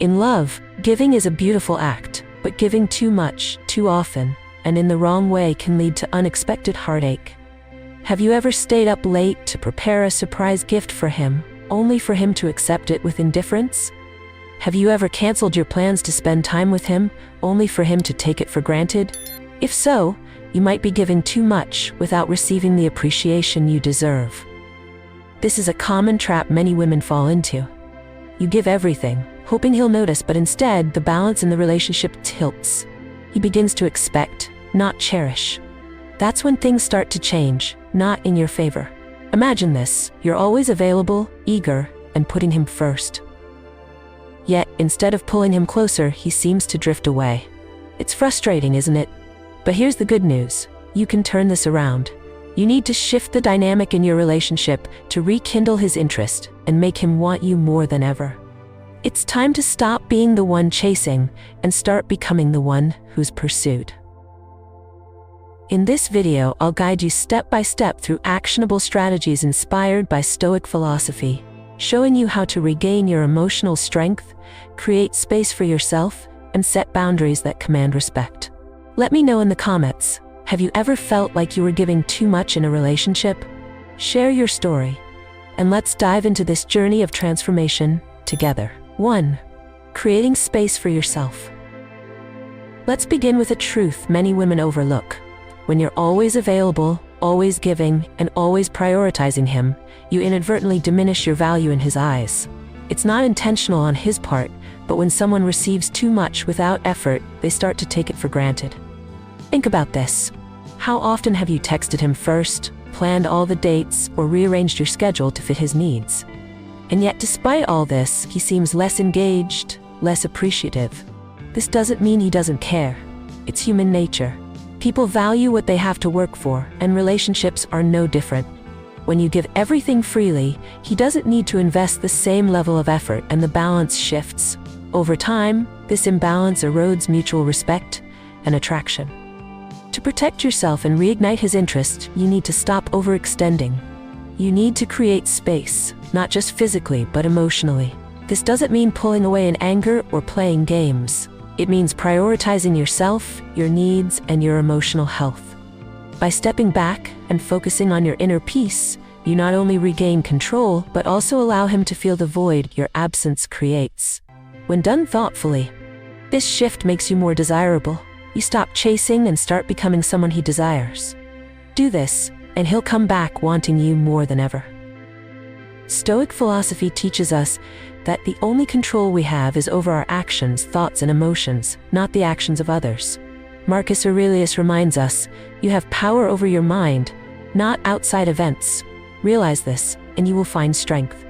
In love, giving is a beautiful act, but giving too much, too often, and in the wrong way can lead to unexpected heartache. Have you ever stayed up late to prepare a surprise gift for him, only for him to accept it with indifference? Have you ever canceled your plans to spend time with him, only for him to take it for granted? If so, you might be giving too much without receiving the appreciation you deserve. This is a common trap many women fall into. You give everything, hoping he'll notice, but instead, the balance in the relationship tilts. He begins to expect, not cherish. That's when things start to change, not in your favor. Imagine this: you're always available, eager, and putting him first. Yet, instead of pulling him closer, he seems to drift away. It's frustrating, isn't it? But here's the good news: you can turn this around. You need to shift the dynamic in your relationship to rekindle his interest and make him want you more than ever. It's time to stop being the one chasing and start becoming the one who's pursued. In this video, I'll guide you step by step through actionable strategies inspired by Stoic philosophy, showing you how to regain your emotional strength, create space for yourself, and set boundaries that command respect. Let me know in the comments, have you ever felt like you were giving too much in a relationship? Share your story, and let's dive into this journey of transformation together. 1. Creating space for yourself. Let's begin with a truth many women overlook. When you're always available, always giving, and always prioritizing him, you inadvertently diminish your value in his eyes. It's not intentional on his part, but when someone receives too much without effort, they start to take it for granted. Think about this. How often have you texted him first, planned all the dates, or rearranged your schedule to fit his needs? And yet, despite all this, he seems less engaged, less appreciative. This doesn't mean he doesn't care. It's human nature. People value what they have to work for, and relationships are no different. When you give everything freely, he doesn't need to invest the same level of effort, and the balance shifts. Over time, this imbalance erodes mutual respect and attraction. To protect yourself and reignite his interest, you need to stop overextending. You need to create space, not just physically, but emotionally. This doesn't mean pulling away in anger or playing games. It means prioritizing yourself, your needs, and your emotional health. By stepping back and focusing on your inner peace, you not only regain control, but also allow him to feel the void your absence creates. When done thoughtfully, this shift makes you more desirable. You stop chasing and start becoming someone he desires. Do this, and he'll come back wanting you more than ever. Stoic philosophy teaches us that the only control we have is over our actions, thoughts, and emotions, not the actions of others. Marcus Aurelius reminds us, you have power over your mind, not outside events. Realize this, and you will find strength.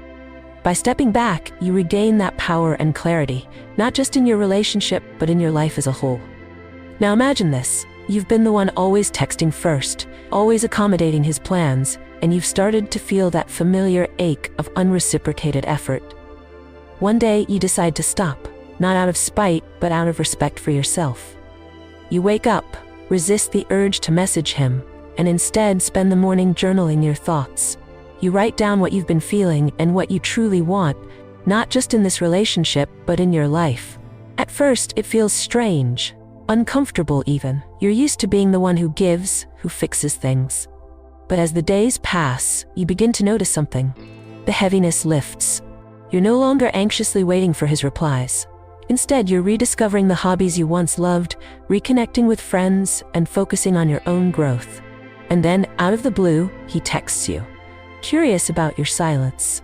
By stepping back, you regain that power and clarity, not just in your relationship, but in your life as a whole. Now imagine this. You've been the one always texting first, always accommodating his plans, and you've started to feel that familiar ache of unreciprocated effort. One day, you decide to stop, not out of spite, but out of respect for yourself. You wake up, resist the urge to message him, and instead spend the morning journaling your thoughts. You write down what you've been feeling and what you truly want, not just in this relationship, but in your life. At first, it feels strange, uncomfortable even. You're used to being the one who gives, who fixes things. But as the days pass, you begin to notice something. The heaviness lifts. You're no longer anxiously waiting for his replies. Instead, you're rediscovering the hobbies you once loved, reconnecting with friends, and focusing on your own growth. And then, out of the blue, he texts you, curious about your silence.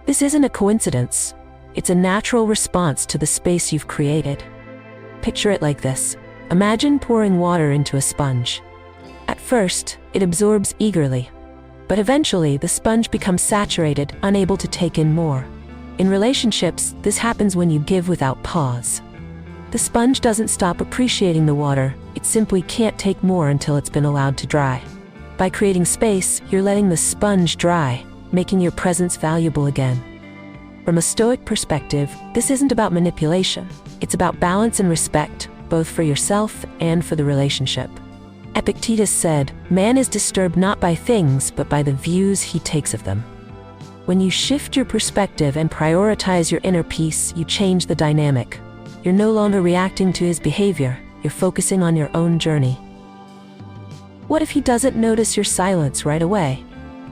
This isn't a coincidence. It's a natural response to the space you've created. Picture it like this. Imagine pouring water into a sponge. At first, it absorbs eagerly, but eventually the sponge becomes saturated, unable to take in more. In relationships, this happens when you give without pause. The sponge doesn't stop appreciating the water, it simply can't take more until it's been allowed to dry. By creating space, you're letting the sponge dry, making your presence valuable again. From a Stoic perspective, this isn't about manipulation. It's about balance and respect, both for yourself and for the relationship. Epictetus said, "Man is disturbed not by things, but by the views he takes of them." When you shift your perspective and prioritize your inner peace, you change the dynamic. You're no longer reacting to his behavior, you're focusing on your own journey. What if he doesn't notice your silence right away?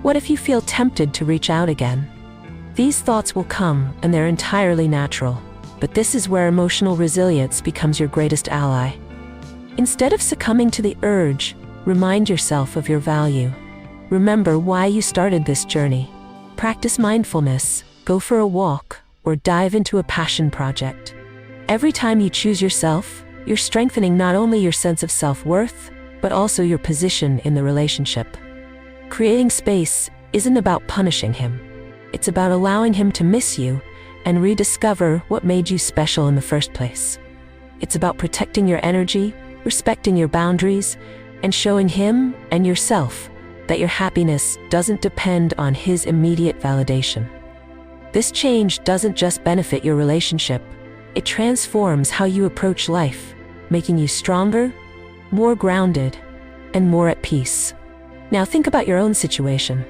What if you feel tempted to reach out again? These thoughts will come, and they're entirely natural. But this is where emotional resilience becomes your greatest ally. Instead of succumbing to the urge, remind yourself of your value. Remember why you started this journey. Practice mindfulness, go for a walk, or dive into a passion project. Every time you choose yourself, you're strengthening not only your sense of self-worth, but also your position in the relationship. Creating space isn't about punishing him. It's about allowing him to miss you and rediscover what made you special in the first place. It's about protecting your energy, respecting your boundaries, and showing him and yourself that your happiness doesn't depend on his immediate validation. This change doesn't just benefit your relationship, it transforms how you approach life, making you stronger, more grounded, and more at peace. Now think about your own situation.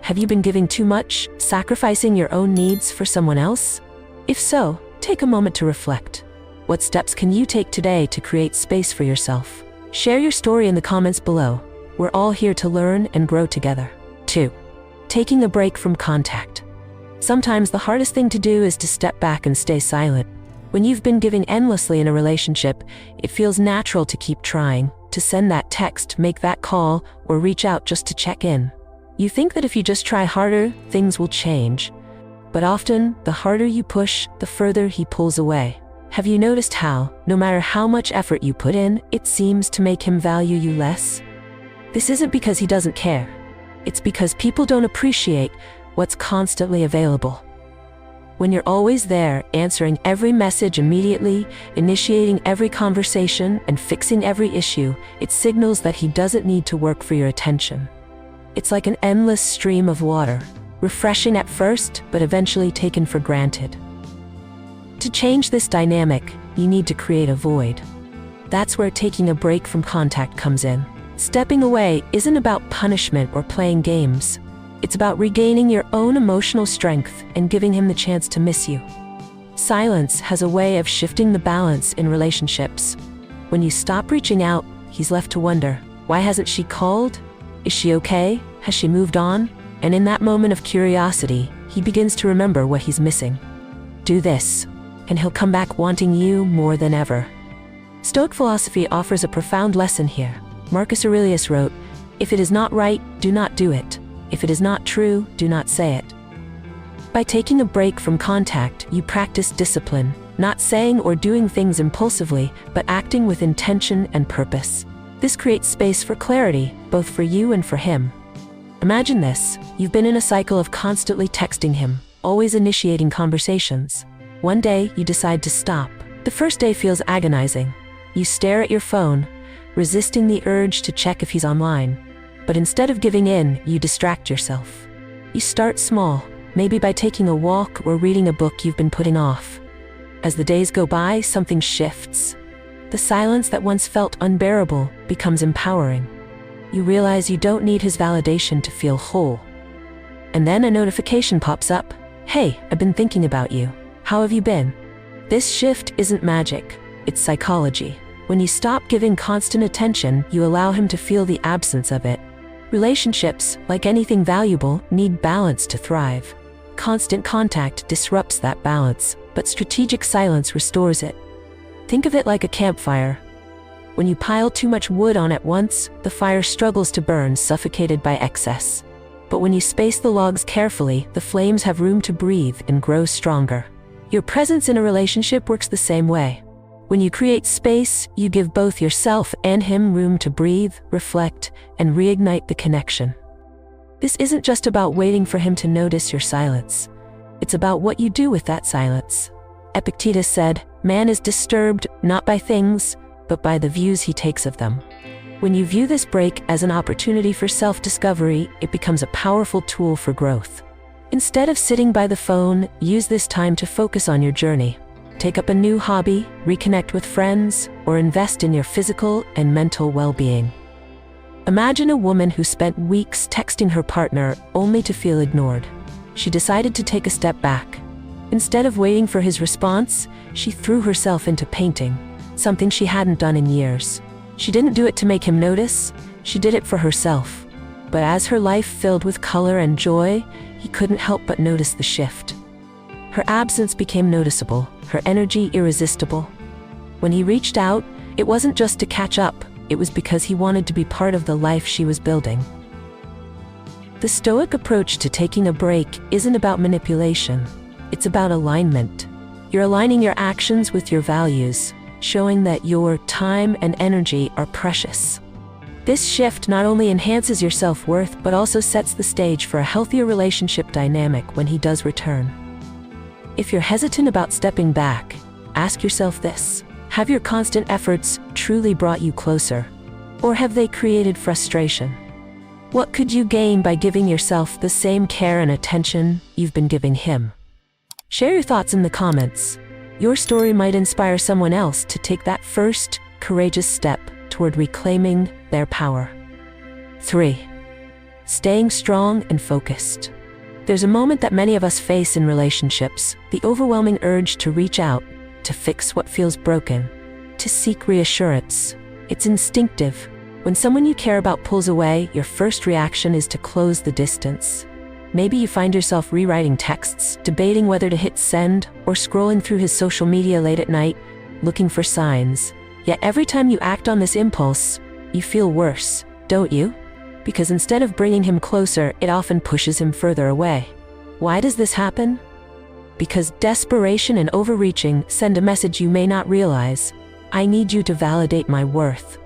Have you been giving too much, sacrificing your own needs for someone else? If so, take a moment to reflect. What steps can you take today to create space for yourself? Share your story in the comments below. We're all here to learn and grow together. 2. Taking a break from contact. Sometimes the hardest thing to do is to step back and stay silent. When you've been giving endlessly in a relationship, it feels natural to keep trying, to send that text, make that call, or reach out just to check in. You think that if you just try harder, things will change. But often, the harder you push, the further he pulls away. Have you noticed how, no matter how much effort you put in, it seems to make him value you less? This isn't because he doesn't care. It's because people don't appreciate what's constantly available. When you're always there, answering every message immediately, initiating every conversation, and fixing every issue, it signals that he doesn't need to work for your attention. It's like an endless stream of water, refreshing at first, but eventually taken for granted. To change this dynamic, you need to create a void. That's where taking a break from contact comes in. Stepping away isn't about punishment or playing games. It's about regaining your own emotional strength and giving him the chance to miss you. Silence has a way of shifting the balance in relationships. When you stop reaching out, he's left to wonder, why hasn't she called? Is she okay? Has she moved on? And in that moment of curiosity, he begins to remember what he's missing. Do this, and he'll come back wanting you more than ever. Stoic philosophy offers a profound lesson here. Marcus Aurelius wrote, "If it is not right, do not do it. If it is not true, do not say it." By taking a break from contact, you practice discipline, not saying or doing things impulsively, but acting with intention and purpose. This creates space for clarity, both for you and for him. Imagine this, you've been in a cycle of constantly texting him, always initiating conversations. One day, you decide to stop. The first day feels agonizing. You stare at your phone, resisting the urge to check if he's online. But instead of giving in, you distract yourself. You start small, maybe by taking a walk or reading a book you've been putting off. As the days go by, something shifts. The silence that once felt unbearable becomes empowering. You realize you don't need his validation to feel whole. And then a notification pops up. "Hey, I've been thinking about you. How have you been?" This shift isn't magic, it's psychology. When you stop giving constant attention, you allow him to feel the absence of it. Relationships, like anything valuable, need balance to thrive. Constant contact disrupts that balance, but strategic silence restores it. Think of it like a campfire. When you pile too much wood on at once, the fire struggles to burn, suffocated by excess. But when you space the logs carefully, the flames have room to breathe and grow stronger. Your presence in a relationship works the same way. When you create space, you give both yourself and him room to breathe, reflect, and reignite the connection. This isn't just about waiting for him to notice your silence. It's about what you do with that silence. Epictetus said, "Man is disturbed not by things, but by the views he takes of them." When you view this break as an opportunity for self-discovery, it becomes a powerful tool for growth. Instead of sitting by the phone, use this time to focus on your journey. Take up a new hobby, reconnect with friends, or invest in your physical and mental well-being. Imagine a woman who spent weeks texting her partner only to feel ignored. she decided to take a step back. Instead of waiting for his response, she threw herself into painting, something she hadn't done in years. She didn't do it to make him notice, she did it for herself. But as her life filled with color and joy, he couldn't help but notice the shift. Her absence became noticeable, her energy irresistible. When he reached out, it wasn't just to catch up, it was because he wanted to be part of the life she was building. The Stoic approach to taking a break isn't about manipulation, it's about alignment. You're aligning your actions with your values, showing that your time and energy are precious. This shift not only enhances your self-worth but also sets the stage for a healthier relationship dynamic when he does return. If you're hesitant about stepping back, ask yourself this: have your constant efforts truly brought you closer? Or have they created frustration? What could you gain by giving yourself the same care and attention you've been giving him? Share your thoughts in the comments. Your story might inspire someone else to take that first, courageous step toward reclaiming their power. 3. Staying strong and focused. There's a moment that many of us face in relationships, the overwhelming urge to reach out, to fix what feels broken, to seek reassurance. It's instinctive. When someone you care about pulls away, your first reaction is to close the distance. Maybe you find yourself rewriting texts, debating whether to hit send, or scrolling through his social media late at night, looking for signs. Yet every time you act on this impulse, you feel worse, don't you? Because instead of bringing him closer, it often pushes him further away. Why does this happen? Because desperation and overreaching send a message you may not realize: I need you to validate my worth.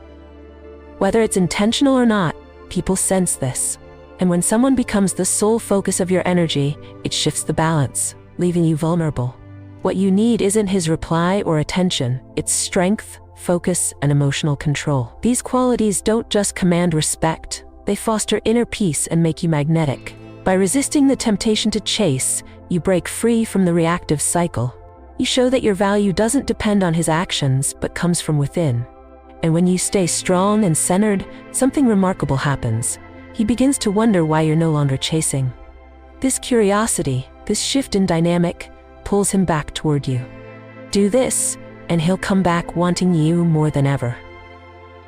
Whether it's intentional or not, people sense this. And when someone becomes the sole focus of your energy, it shifts the balance, leaving you vulnerable. What you need isn't his reply or attention, it's strength, focus, and emotional control. These qualities don't just command respect, they foster inner peace and make you magnetic. By resisting the temptation to chase, you break free from the reactive cycle. You show that your value doesn't depend on his actions, but comes from within. And when you stay strong and centered, something remarkable happens. He begins to wonder why you're no longer chasing. This curiosity, this shift in dynamic, pulls him back toward you. Do this, and he'll come back wanting you more than ever.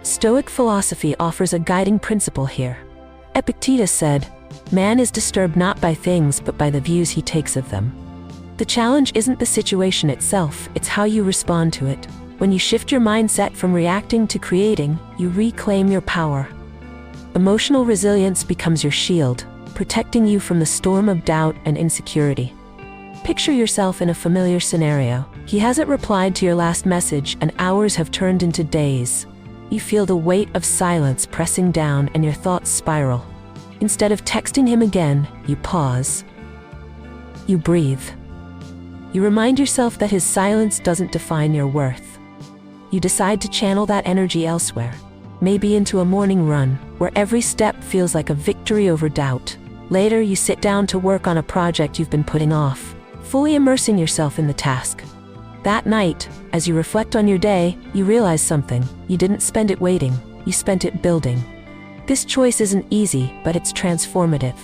Stoic philosophy offers a guiding principle here. Epictetus said, "Man is disturbed not by things but by the views he takes of them." The challenge isn't the situation itself, it's how you respond to it. When you shift your mindset from reacting to creating, you reclaim your power. Emotional resilience becomes your shield, protecting you from the storm of doubt and insecurity. Picture yourself in a familiar scenario. He hasn't replied to your last message and hours have turned into days. You feel the weight of silence pressing down and your thoughts spiral. Instead of texting him again, you pause. You breathe. You remind yourself that his silence doesn't define your worth. You decide to channel that energy elsewhere, maybe into a morning run, where every step feels like a victory over doubt. Later, you sit down to work on a project you've been putting off, fully immersing yourself in the task. That night, as you reflect on your day, you realize something. You didn't spend it waiting, you spent it building. This choice isn't easy, but it's transformative.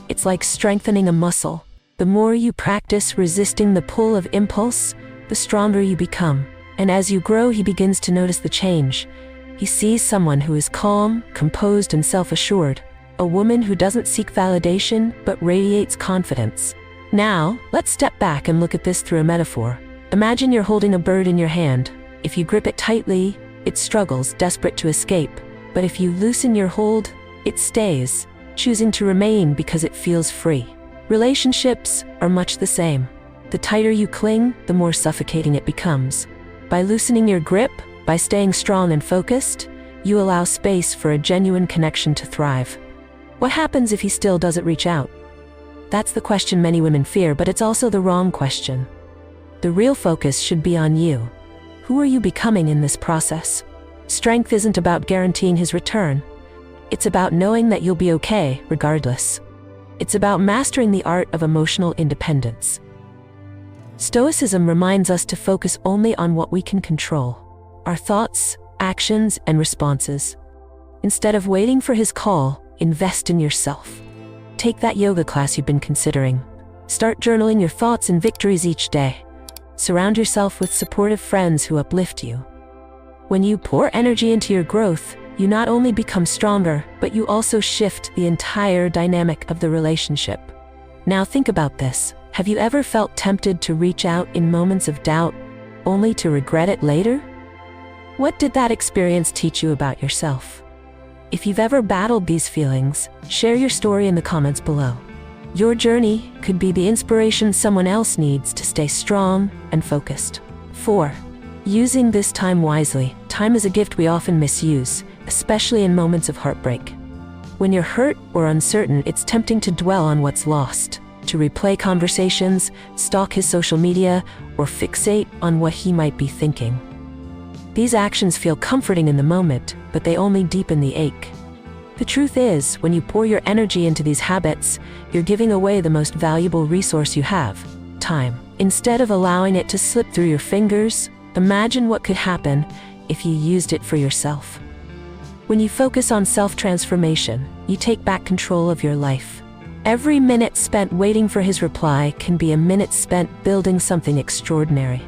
It's like strengthening a muscle. The more you practice resisting the pull of impulse, the stronger you become. And as you grow, he begins to notice the change. He sees someone who is calm, composed, and self-assured. A woman who doesn't seek validation, but radiates confidence. Now, let's step back and look at this through a metaphor. Imagine you're holding a bird in your hand. If you grip it tightly, it struggles, desperate to escape. But if you loosen your hold, it stays, choosing to remain because it feels free. Relationships are much the same. The tighter you cling, the more suffocating it becomes. By loosening your grip, by staying strong and focused, you allow space for a genuine connection to thrive. What happens if he still doesn't reach out? That's the question many women fear, but it's also the wrong question. The real focus should be on you. Who are you becoming in this process? Strength isn't about guaranteeing his return. It's about knowing that you'll be okay, regardless. It's about mastering the art of emotional independence. Stoicism reminds us to focus only on what we can control: our thoughts, actions, and responses. Instead of waiting for his call, invest in yourself. Take that yoga class you've been considering. Start journaling your thoughts and victories each day. Surround yourself with supportive friends who uplift you. When you pour energy into your growth, you not only become stronger, but you also shift the entire dynamic of the relationship. Now think about this. Have you ever felt tempted to reach out in moments of doubt, only to regret it later? What did that experience teach you about yourself? If you've ever battled these feelings, share your story in the comments below. Your journey could be the inspiration someone else needs to stay strong and focused. 4. Using this time wisely. Time is a gift we often misuse, especially in moments of heartbreak. When you're hurt or uncertain, it's tempting to dwell on what's lost, to replay conversations, stalk his social media, or fixate on what he might be thinking. These actions feel comforting in the moment, but they only deepen the ache. The truth is, when you pour your energy into these habits, you're giving away the most valuable resource you have: time. Instead of allowing it to slip through your fingers, imagine what could happen if you used it for yourself. When you focus on self-transformation, you take back control of your life. Every minute spent waiting for his reply can be a minute spent building something extraordinary.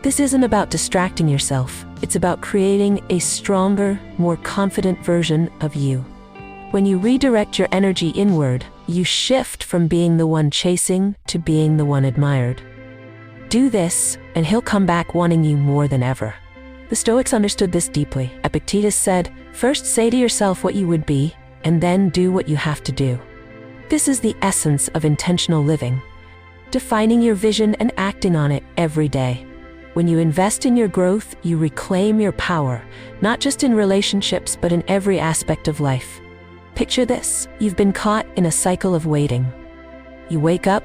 This isn't about distracting yourself, it's about creating a stronger, more confident version of you. When you redirect your energy inward, you shift from being the one chasing to being the one admired. Do this, and he'll come back wanting you more than ever. The Stoics understood this deeply. Epictetus said, "First say to yourself what you would be, and then do what you have to do." This is the essence of intentional living, defining your vision and acting on it every day. When you invest in your growth, you reclaim your power, not just in relationships, but in every aspect of life. Picture this: you've been caught in a cycle of waiting. You wake up,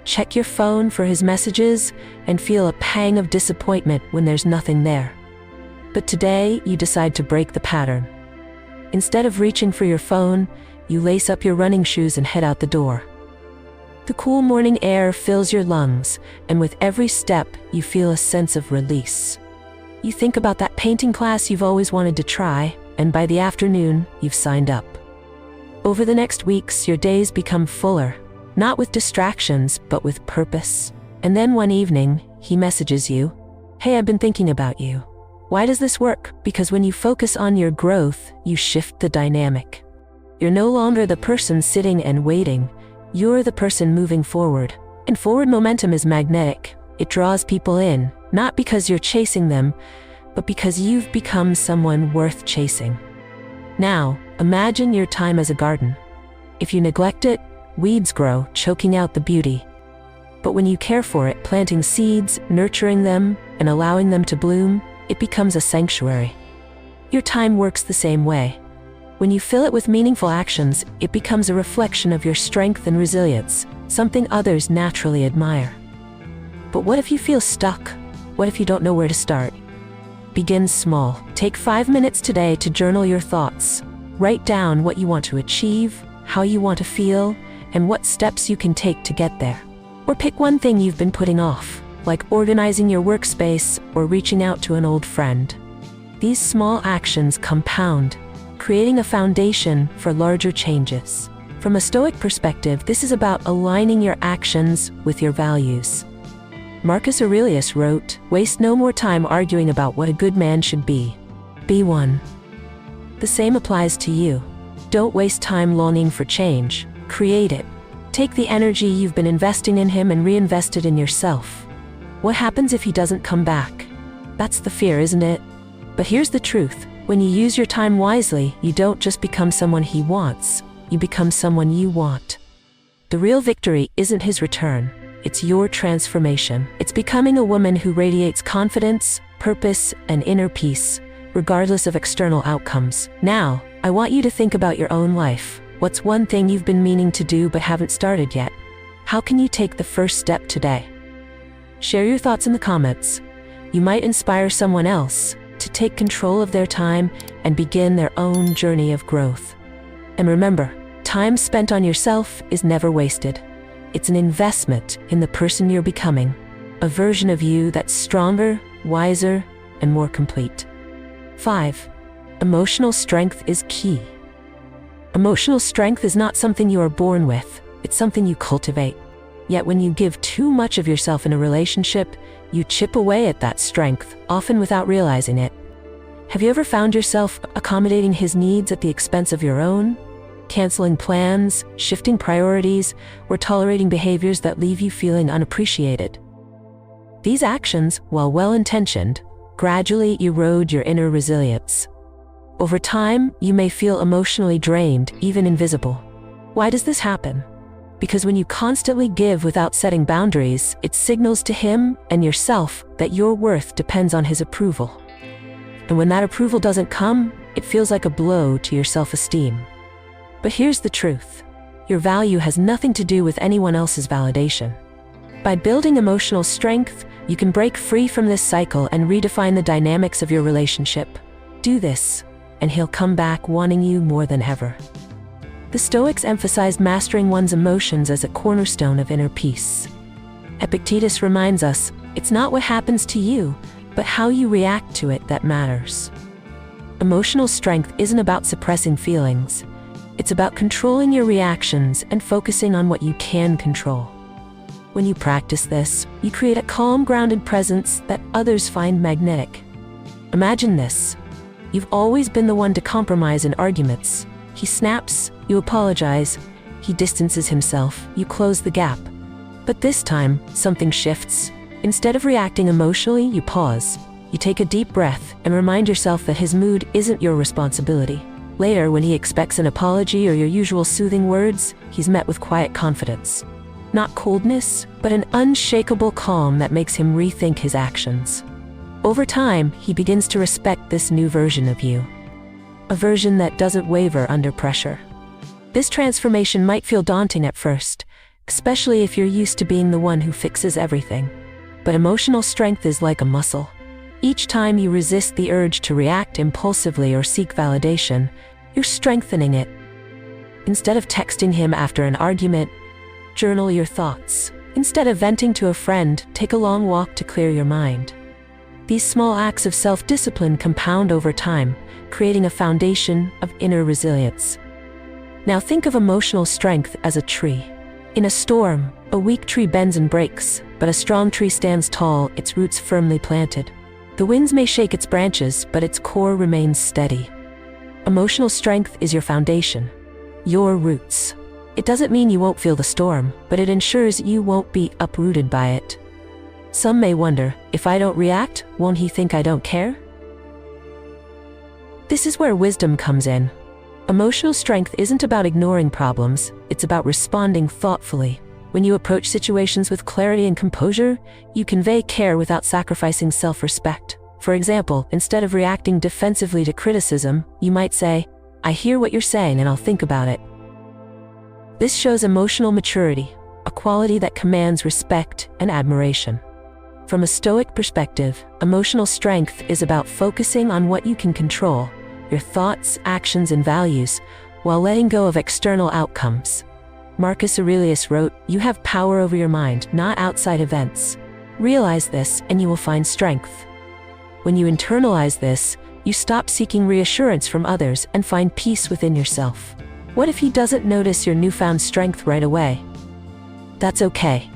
check your phone for his messages, and feel a pang of disappointment when there's nothing there. But today, you decide to break the pattern. Instead of reaching for your phone, you lace up your running shoes and head out the door. The cool morning air fills your lungs, and with every step, you feel a sense of release. You think about that painting class you've always wanted to try, and by the afternoon, you've signed up. Over the next weeks, your days become fuller, not with distractions, but with purpose. And then one evening, he messages you, "Hey, I've been thinking about you." Why does this work? Because when you focus on your growth, you shift the dynamic. You're no longer the person sitting and waiting. You're the person moving forward. And forward momentum is magnetic. It draws people in, not because you're chasing them, but because you've become someone worth chasing. Now, imagine your time as a garden. If you neglect it, weeds grow, choking out the beauty. But when you care for it, planting seeds, nurturing them, and allowing them to bloom, it becomes a sanctuary. Your time works the same way. When you fill it with meaningful actions, it becomes a reflection of your strength and resilience, something others naturally admire. But what if you feel stuck? What if you don't know where to start? Begin small. Take 5 minutes today to journal your thoughts. Write down what you want to achieve, how you want to feel, and what steps you can take to get there. Or pick one thing you've been putting off, like organizing your workspace or reaching out to an old friend. These small actions compound, creating a foundation for larger changes. From a Stoic perspective, this is about aligning your actions with your values. Marcus Aurelius wrote, "Waste no more time arguing about what a good man should be. Be one." The same applies to you. Don't waste time longing for change. Create it. Take the energy you've been investing in him and reinvest it in yourself. What happens if he doesn't come back? That's the fear, isn't it? But here's the truth. When you use your time wisely, you don't just become someone he wants, you become someone you want. The real victory isn't his return, it's your transformation. It's becoming a woman who radiates confidence, purpose, and inner peace, regardless of external outcomes. Now, I want you to think about your own life. What's one thing you've been meaning to do but haven't started yet? How can you take the first step today? Share your thoughts in the comments. You might inspire someone else to take control of their time and begin their own journey of growth. And remember, time spent on yourself is never wasted. It's an investment in the person you're becoming, a version of you that's stronger, wiser, and more complete. 5. Emotional strength is key. Emotional strength is not something you are born with, it's something you cultivate. Yet when you give too much of yourself in a relationship, you chip away at that strength, often without realizing it. Have you ever found yourself accommodating his needs at the expense of your own? Canceling plans, shifting priorities, or tolerating behaviors that leave you feeling unappreciated? These actions, while well-intentioned, gradually erode your inner resilience. Over time, you may feel emotionally drained, even invisible. Why does this happen? Because when you constantly give without setting boundaries, it signals to him and yourself that your worth depends on his approval. And when that approval doesn't come, it feels like a blow to your self-esteem. But here's the truth. Your value has nothing to do with anyone else's validation. By building emotional strength, you can break free from this cycle and redefine the dynamics of your relationship. Do this, and he'll come back wanting you more than ever. The Stoics emphasized mastering one's emotions as a cornerstone of inner peace. Epictetus reminds us, it's not what happens to you, but how you react to it that matters. Emotional strength isn't about suppressing feelings. It's about controlling your reactions and focusing on what you can control. When you practice this, you create a calm, grounded presence that others find magnetic. Imagine this. You've always been the one to compromise in arguments. He snaps, you apologize. He distances himself, you close the gap. But this time, something shifts. Instead of reacting emotionally, you pause. You take a deep breath and remind yourself that his mood isn't your responsibility. Later, when he expects an apology or your usual soothing words, he's met with quiet confidence. Not coldness, but an unshakable calm that makes him rethink his actions. Over time, he begins to respect this new version of you. A version that doesn't waver under pressure. This transformation might feel daunting at first, especially if you're used to being the one who fixes everything. But emotional strength is like a muscle. Each time you resist the urge to react impulsively or seek validation, you're strengthening it. Instead of texting him after an argument, journal your thoughts. Instead of venting to a friend, take a long walk to clear your mind. These small acts of self-discipline compound over time, creating a foundation of inner resilience. Now think of emotional strength as a tree. In a storm, a weak tree bends and breaks, but a strong tree stands tall, its roots firmly planted. The winds may shake its branches, but its core remains steady. Emotional strength is your foundation, your roots. It doesn't mean you won't feel the storm, but it ensures you won't be uprooted by it. Some may wonder, if I don't react, won't he think I don't care? This is where wisdom comes in. Emotional strength isn't about ignoring problems, it's about responding thoughtfully. When you approach situations with clarity and composure, you convey care without sacrificing self-respect. For example, instead of reacting defensively to criticism, you might say, I hear what you're saying and I'll think about it. This shows emotional maturity, a quality that commands respect and admiration. From a Stoic perspective, emotional strength is about focusing on what you can control, your thoughts, actions, and values, while letting go of external outcomes. Marcus Aurelius wrote, "You have power over your mind, not outside events. Realize this, and you will find strength." When you internalize this, you stop seeking reassurance from others and find peace within yourself. What if he doesn't notice your newfound strength right away? That's okay.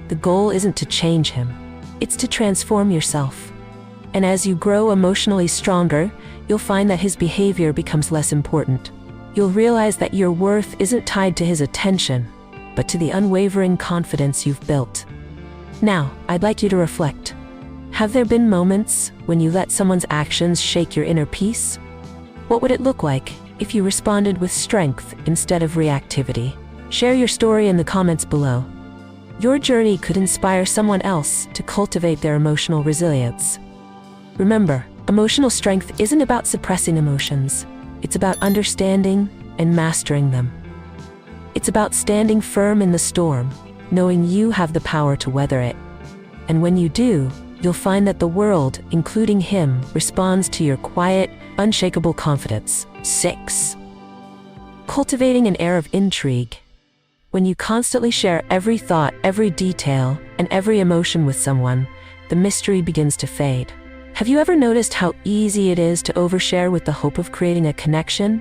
The goal isn't to change him. It's to transform yourself. And as you grow emotionally stronger, you'll find that his behavior becomes less important. You'll realize that your worth isn't tied to his attention, but to the unwavering confidence you've built. Now, I'd like you to reflect. Have there been moments when you let someone's actions shake your inner peace? What would it look like if you responded with strength instead of reactivity? Share your story in the comments below. Your journey could inspire someone else to cultivate their emotional resilience. Remember, emotional strength isn't about suppressing emotions. It's about understanding and mastering them. It's about standing firm in the storm, knowing you have the power to weather it. And when you do, you'll find that the world, including him, responds to your quiet, unshakable confidence. 6. Cultivating an air of intrigue. When you constantly share every thought, every detail, and every emotion with someone, the mystery begins to fade. Have you ever noticed how easy it is to overshare with the hope of creating a connection?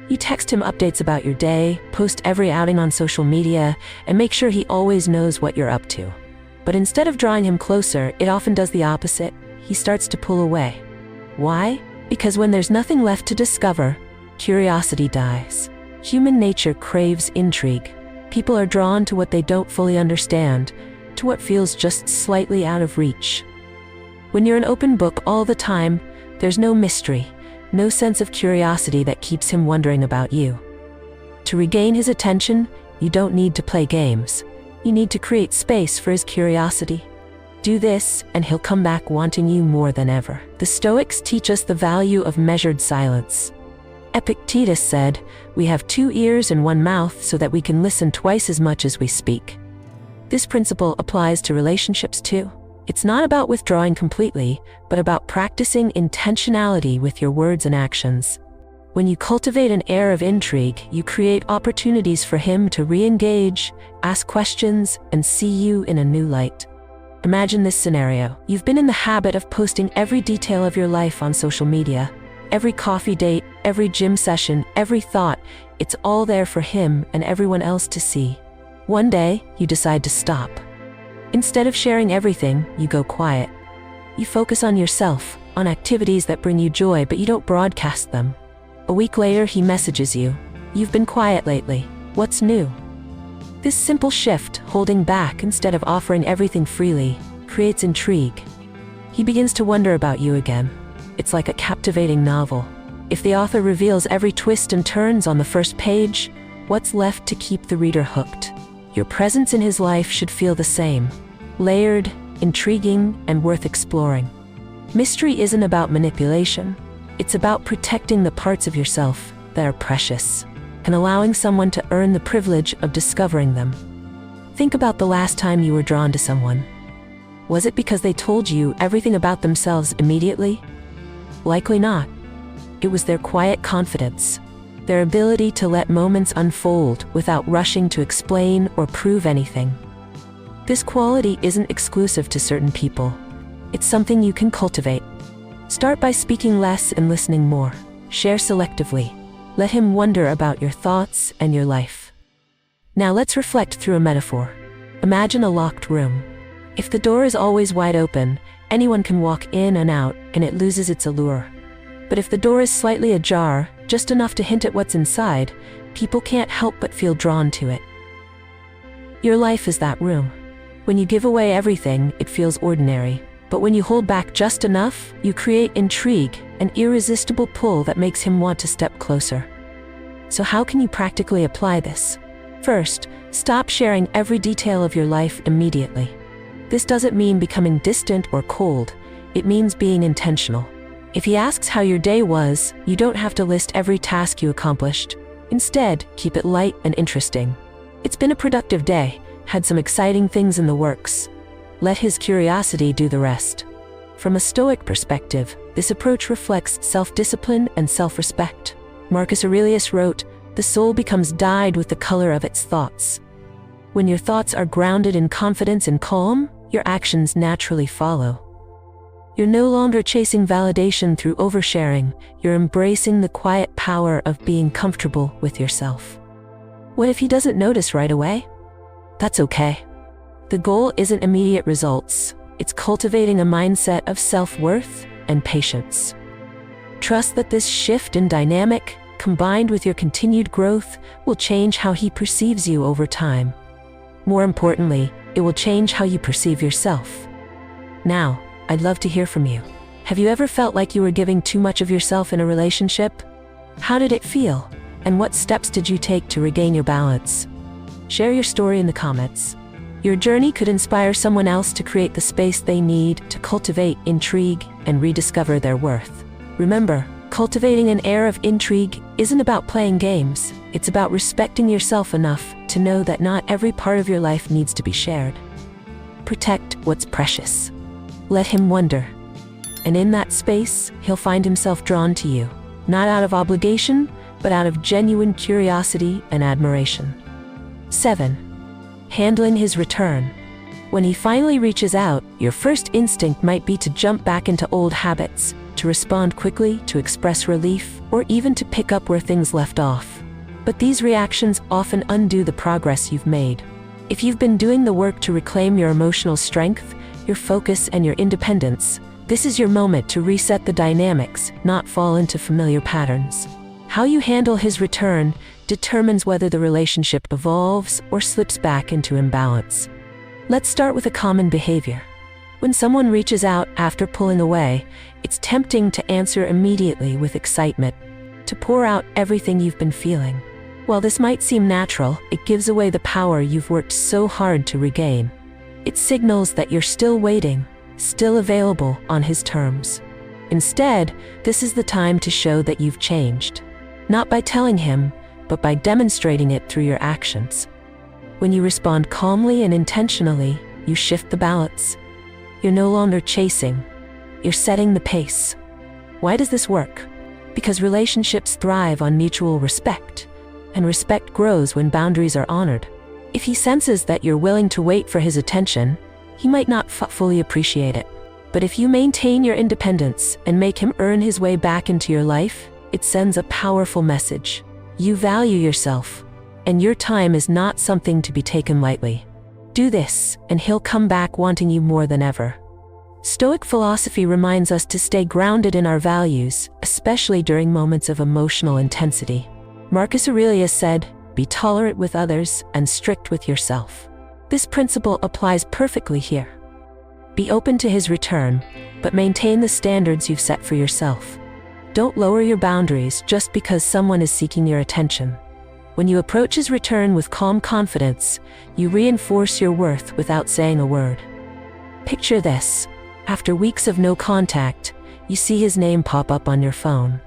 You text him updates about your day, post every outing on social media, and make sure he always knows what you're up to. But instead of drawing him closer, it often does the opposite. He starts to pull away. Why? Because when there's nothing left to discover, curiosity dies. Human nature craves intrigue. People are drawn to what they don't fully understand, to what feels just slightly out of reach. When you're an open book all the time, there's no mystery, no sense of curiosity that keeps him wondering about you. To regain his attention, you don't need to play games. You need to create space for his curiosity. Do this, and he'll come back wanting you more than ever. The Stoics teach us the value of measured silence. Epictetus said, "We have 2 ears and 1 mouth so that we can listen twice as much as we speak." This principle applies to relationships too. It's not about withdrawing completely, but about practicing intentionality with your words and actions. When you cultivate an air of intrigue, you create opportunities for him to re-engage, ask questions, and see you in a new light. Imagine this scenario. You've been in the habit of posting every detail of your life on social media. Every coffee date, every gym session, every thought, it's all there for him and everyone else to see. One day, you decide to stop. Instead of sharing everything, you go quiet. You focus on yourself, on activities that bring you joy, but you don't broadcast them. A week later, he messages you. "You've been quiet lately. What's new?" This simple shift, holding back instead of offering everything freely, creates intrigue. He begins to wonder about you again. It's like a captivating novel. If the author reveals every twist and turns on the first page, what's left to keep the reader hooked? Your presence in his life should feel the same. Layered, intriguing, and worth exploring. Mystery isn't about manipulation. It's about protecting the parts of yourself that are precious, and allowing someone to earn the privilege of discovering them. Think about the last time you were drawn to someone. Was it because they told you everything about themselves immediately? Likely not. It was their quiet confidence, their ability to let moments unfold without rushing to explain or prove anything. This quality isn't exclusive to certain people. It's something you can cultivate. Start by speaking less and listening more. Share selectively. Let him wonder about your thoughts and your life. Now let's reflect through a metaphor. Imagine a locked room. If the door is always wide open, anyone can walk in and out, and it loses its allure. But if the door is slightly ajar, just enough to hint at what's inside, people can't help but feel drawn to it. Your life is that room. When you give away everything, it feels ordinary. But when you hold back just enough, you create intrigue, an irresistible pull that makes him want to step closer. So how can you practically apply this? First, stop sharing every detail of your life immediately. This doesn't mean becoming distant or cold. It means being intentional. If he asks how your day was, you don't have to list every task you accomplished. Instead, keep it light and interesting. "It's been a productive day, had some exciting things in the works." Let his curiosity do the rest. From a Stoic perspective, this approach reflects self-discipline and self-respect. Marcus Aurelius wrote, "The soul becomes dyed with the color of its thoughts." When your thoughts are grounded in confidence and calm, your actions naturally follow. You're no longer chasing validation through oversharing, you're embracing the quiet power of being comfortable with yourself. What if he doesn't notice right away? That's okay. The goal isn't immediate results, it's cultivating a mindset of self-worth and patience. Trust that this shift in dynamic, combined with your continued growth, will change how he perceives you over time. More importantly, it will change how you perceive yourself. Now, I'd love to hear from you. Have you ever felt like you were giving too much of yourself in a relationship? How did it feel? And what steps did you take to regain your balance? Share your story in the comments. Your journey could inspire someone else to create the space they need to cultivate intrigue and rediscover their worth. Remember, cultivating an air of intrigue isn't about playing games. It's about respecting yourself enough to know that not every part of your life needs to be shared. Protect what's precious. Let him wonder. And in that space, he'll find himself drawn to you, not out of obligation, but out of genuine curiosity and admiration. 7. Handling his return. When he finally reaches out, your first instinct might be to jump back into old habits. to respond quickly, to express relief, or even to pick up where things left off. But these reactions often undo the progress you've made. If you've been doing the work to reclaim your emotional strength, your focus, and your independence, this is your moment to reset the dynamics, not fall into familiar patterns. How you handle his return determines whether the relationship evolves or slips back into imbalance. Let's start with a common behavior. When someone reaches out after pulling away, it's tempting to answer immediately with excitement, to pour out everything you've been feeling. While this might seem natural, it gives away the power you've worked so hard to regain. It signals that you're still waiting, still available on his terms. Instead, this is the time to show that you've changed. Not by telling him, but by demonstrating it through your actions. When you respond calmly and intentionally, you shift the balance. You're no longer chasing, you're setting the pace. Why does this work? Because relationships thrive on mutual respect, and respect grows when boundaries are honored. If he senses that you're willing to wait for his attention, he might not fully appreciate it. But if you maintain your independence and make him earn his way back into your life, it sends a powerful message. You value yourself, and your time is not something to be taken lightly. Do this, and he'll come back wanting you more than ever. Stoic philosophy reminds us to stay grounded in our values, especially during moments of emotional intensity. Marcus Aurelius said, "Be tolerant with others and strict with yourself." This principle applies perfectly here. Be open to his return, but maintain the standards you've set for yourself. Don't lower your boundaries just because someone is seeking your attention. When you approach his return with calm confidence, you reinforce your worth without saying a word. Picture this. After weeks of no contact, you see his name pop up on your phone.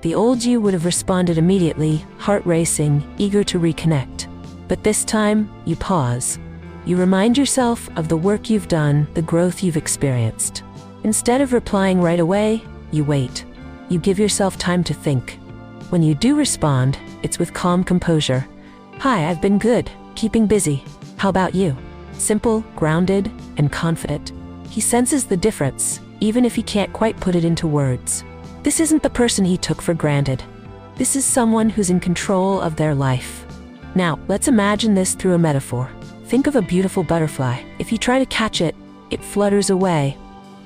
The old you would have responded immediately, heart racing, eager to reconnect. But this time, you pause. You remind yourself of the work you've done, the growth you've experienced. Instead of replying right away, you wait. You give yourself time to think. When you do respond, it's with calm composure. "Hi, I've been good, keeping busy. How about you?" Simple, grounded, and confident. He senses the difference, even if he can't quite put it into words. This isn't the person he took for granted. This is someone who's in control of their life. Now, let's imagine this through a metaphor. Think of a beautiful butterfly. If you try to catch it, it flutters away,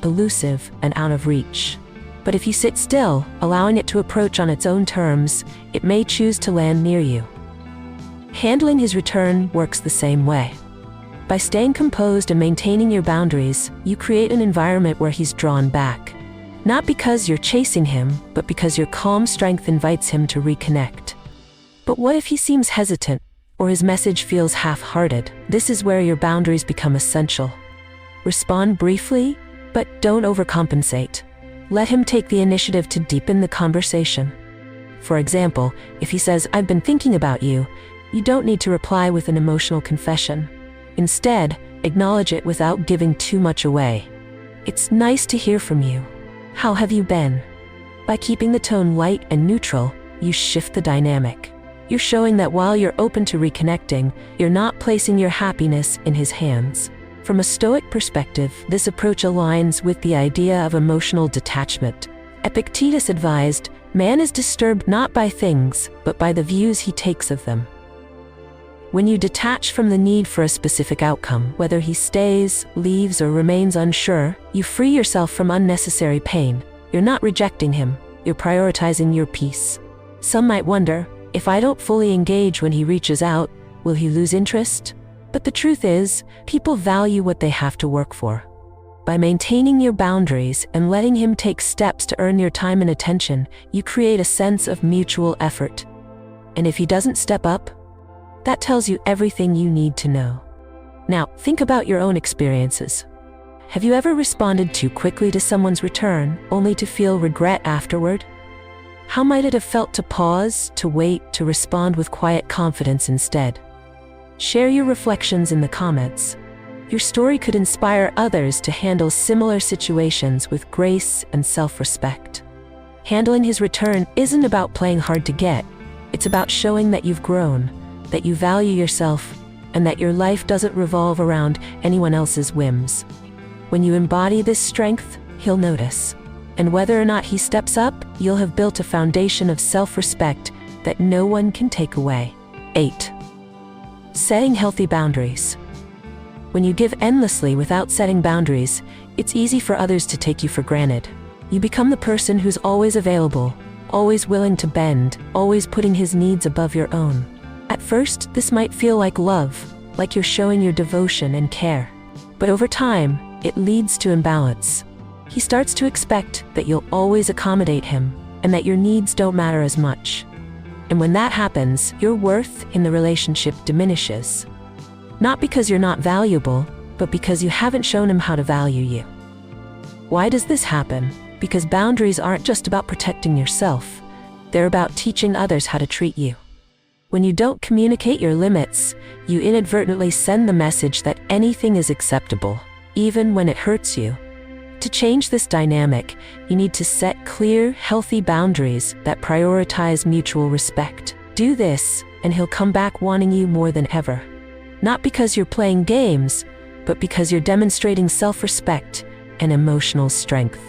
elusive and out of reach. But if you sit still, allowing it to approach on its own terms, it may choose to land near you. Handling his return works the same way. By staying composed and maintaining your boundaries, you create an environment where he's drawn back. Not because you're chasing him, but because your calm strength invites him to reconnect. But what if he seems hesitant, or his message feels half-hearted? This is where your boundaries become essential. Respond briefly, but don't overcompensate. Let him take the initiative to deepen the conversation. For example, if he says, "I've been thinking about you," you don't need to reply with an emotional confession. Instead, acknowledge it without giving too much away. "It's nice to hear from you. How have you been?" By keeping the tone light and neutral, you shift the dynamic. You're showing that while you're open to reconnecting, you're not placing your happiness in his hands. From a Stoic perspective, this approach aligns with the idea of emotional detachment. Epictetus advised, "Man is disturbed not by things, but by the views he takes of them." When you detach from the need for a specific outcome, whether he stays, leaves, or remains unsure, you free yourself from unnecessary pain. You're not rejecting him, you're prioritizing your peace. Some might wonder, if I don't fully engage when he reaches out, will he lose interest? But the truth is, people value what they have to work for. By maintaining your boundaries and letting him take steps to earn your time and attention, you create a sense of mutual effort. And if he doesn't step up, that tells you everything you need to know. Now, think about your own experiences. Have you ever responded too quickly to someone's return, only to feel regret afterward? How might it have felt to pause, to wait, to respond with quiet confidence instead? Share your reflections in the comments. Your story could inspire others to handle similar situations with grace and self-respect. Handling his return isn't about playing hard to get. It's about showing that you've grown, that you value yourself, and that your life doesn't revolve around anyone else's whims. When you embody this strength, he'll notice. And whether or not he steps up, you'll have built a foundation of self-respect that no one can take away. 8. Setting healthy boundaries. When you give endlessly without setting boundaries, it's easy for others to take you for granted. You become the person who's always available, always willing to bend, always putting his needs above your own. At first, this might feel like love, like you're showing your devotion and care. But over time, it leads to imbalance. He starts to expect that you'll always accommodate him, and that your needs don't matter as much. And when that happens, your worth in the relationship diminishes. Not because you're not valuable, but because you haven't shown him how to value you. Why does this happen? Because boundaries aren't just about protecting yourself. They're about teaching others how to treat you. When you don't communicate your limits, you inadvertently send the message that anything is acceptable, even when it hurts you. To change this dynamic, you need to set clear, healthy boundaries that prioritize mutual respect. Do this, and he'll come back wanting you more than ever. Not because you're playing games, but because you're demonstrating self-respect and emotional strength.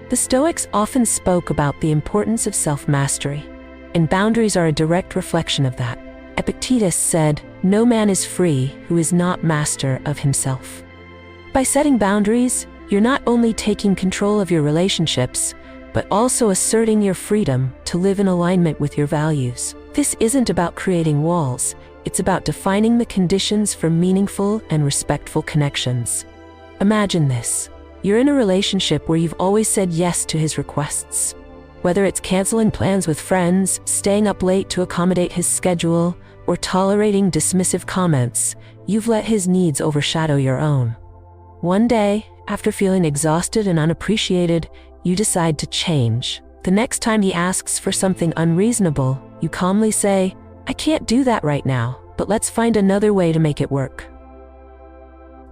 The Stoics often spoke about the importance of self-mastery, and boundaries are a direct reflection of that. Epictetus said, "No man is free who is not master of himself." By setting boundaries, you're not only taking control of your relationships, but also asserting your freedom to live in alignment with your values. This isn't about creating walls, it's about defining the conditions for meaningful and respectful connections. Imagine this. You're in a relationship where you've always said yes to his requests. Whether it's canceling plans with friends, staying up late to accommodate his schedule, or tolerating dismissive comments, you've let his needs overshadow your own. One day, after feeling exhausted and unappreciated, you decide to change. The next time he asks for something unreasonable, you calmly say, "I can't do that right now, but let's find another way to make it work."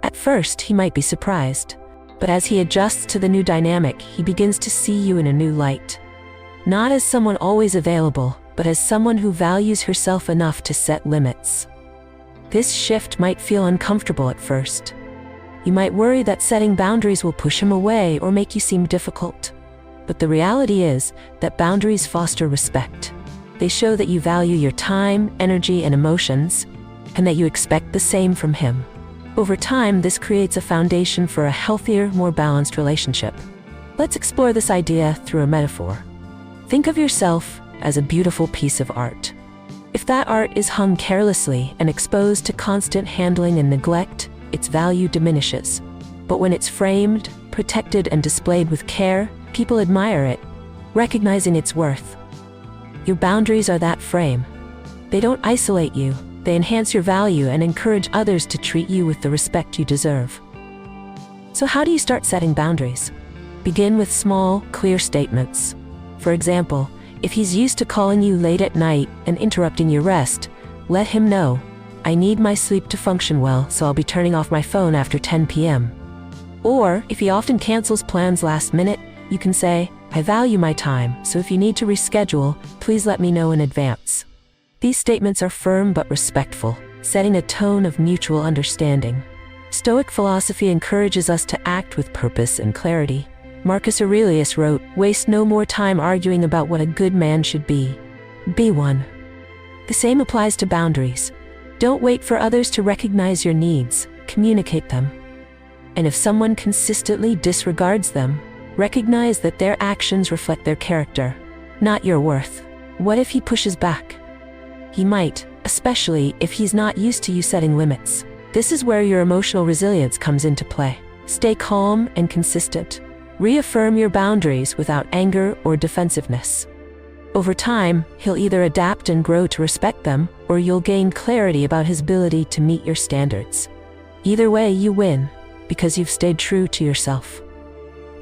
At first, he might be surprised, but as he adjusts to the new dynamic, he begins to see you in a new light. Not as someone always available, but as someone who values herself enough to set limits. This shift might feel uncomfortable at first. You might worry that setting boundaries will push him away or make you seem difficult. But the reality is that boundaries foster respect. They show that you value your time, energy, and emotions, and that you expect the same from him. Over time, this creates a foundation for a healthier, more balanced relationship. Let's explore this idea through a metaphor. Think of yourself as a beautiful piece of art. If that art is hung carelessly and exposed to constant handling and neglect, its value diminishes. But when it's framed, protected, and displayed with care, people admire it, recognizing its worth. Your boundaries are that frame. They don't isolate you, they enhance your value and encourage others to treat you with the respect you deserve. So how do you start setting boundaries? Begin with small, clear statements. For example, if he's used to calling you late at night and interrupting your rest, let him know, "I need my sleep to function well, so I'll be turning off my phone after 10 p.m. Or, if he often cancels plans last minute, you can say, "I value my time, so if you need to reschedule, please let me know in advance." These statements are firm but respectful, setting a tone of mutual understanding. Stoic philosophy encourages us to act with purpose and clarity. Marcus Aurelius wrote, "Waste no more time arguing about what a good man should be. Be one." The same applies to boundaries. Don't wait for others to recognize your needs, communicate them. And if someone consistently disregards them, recognize that their actions reflect their character, not your worth. What if he pushes back? He might, especially if he's not used to you setting limits. This is where your emotional resilience comes into play. Stay calm and consistent. Reaffirm your boundaries without anger or defensiveness. Over time, he'll either adapt and grow to respect them, or you'll gain clarity about his ability to meet your standards. Either way, you win, because you've stayed true to yourself.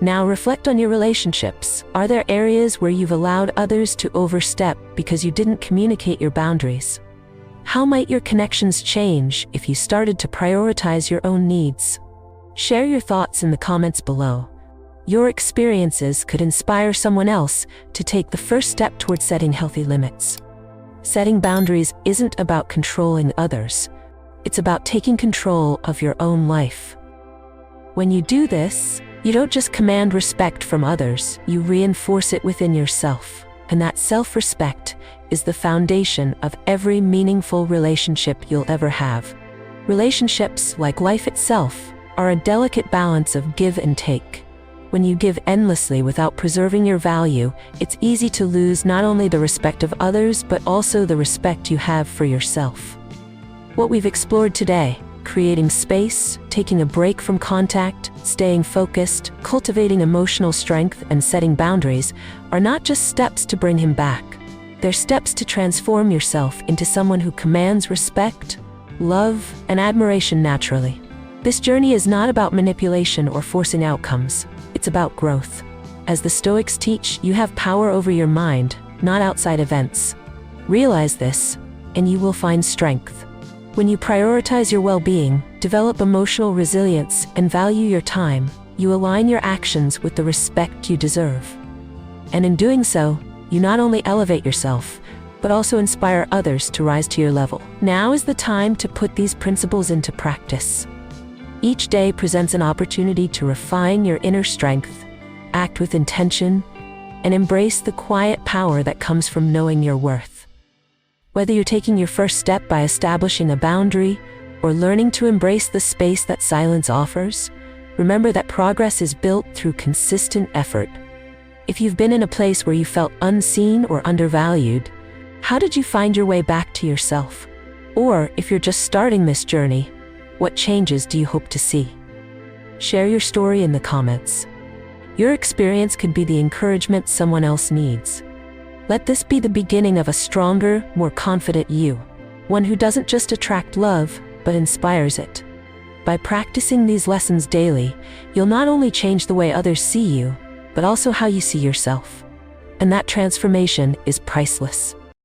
Now reflect on your relationships. Are there areas where you've allowed others to overstep because you didn't communicate your boundaries? How might your connections change if you started to prioritize your own needs? Share your thoughts in the comments below. Your experiences could inspire someone else to take the first step toward setting healthy limits. Setting boundaries isn't about controlling others. It's about taking control of your own life. When you do this, You don't just command respect from others, you reinforce it within yourself. And that self-respect is the foundation of every meaningful relationship you'll ever have. Relationships, like life itself, are a delicate balance of give and take. When you give endlessly without preserving your value, it's easy to lose not only the respect of others, but also the respect you have for yourself. What we've explored today, creating space, taking a break from contact, staying focused, cultivating emotional strength, and setting boundaries, are not just steps to bring him back. They're steps to transform yourself into someone who commands respect, love, and admiration naturally. This journey is not about manipulation or forcing outcomes. It's about growth. As the Stoics teach, you have power over your mind, not outside events. Realize this, and you will find strength. When you prioritize your well-being, develop emotional resilience, and value your time, you align your actions with the respect you deserve. And in doing so, you not only elevate yourself, but also inspire others to rise to your level. Now is the time to put these principles into practice. Each day presents an opportunity to refine your inner strength, act with intention, and embrace the quiet power that comes from knowing your worth. Whether you're taking your first step by establishing a boundary or learning to embrace the space that silence offers, remember that progress is built through consistent effort. If you've been in a place where you felt unseen or undervalued, how did you find your way back to yourself? Or if you're just starting this journey, what changes do you hope to see? Share your story in the comments. Your experience could be the encouragement someone else needs. Let this be the beginning of a stronger, more confident you, one who doesn't just attract love, but inspires it. By practicing these lessons daily, you'll not only change the way others see you, but also how you see yourself. And that transformation is priceless.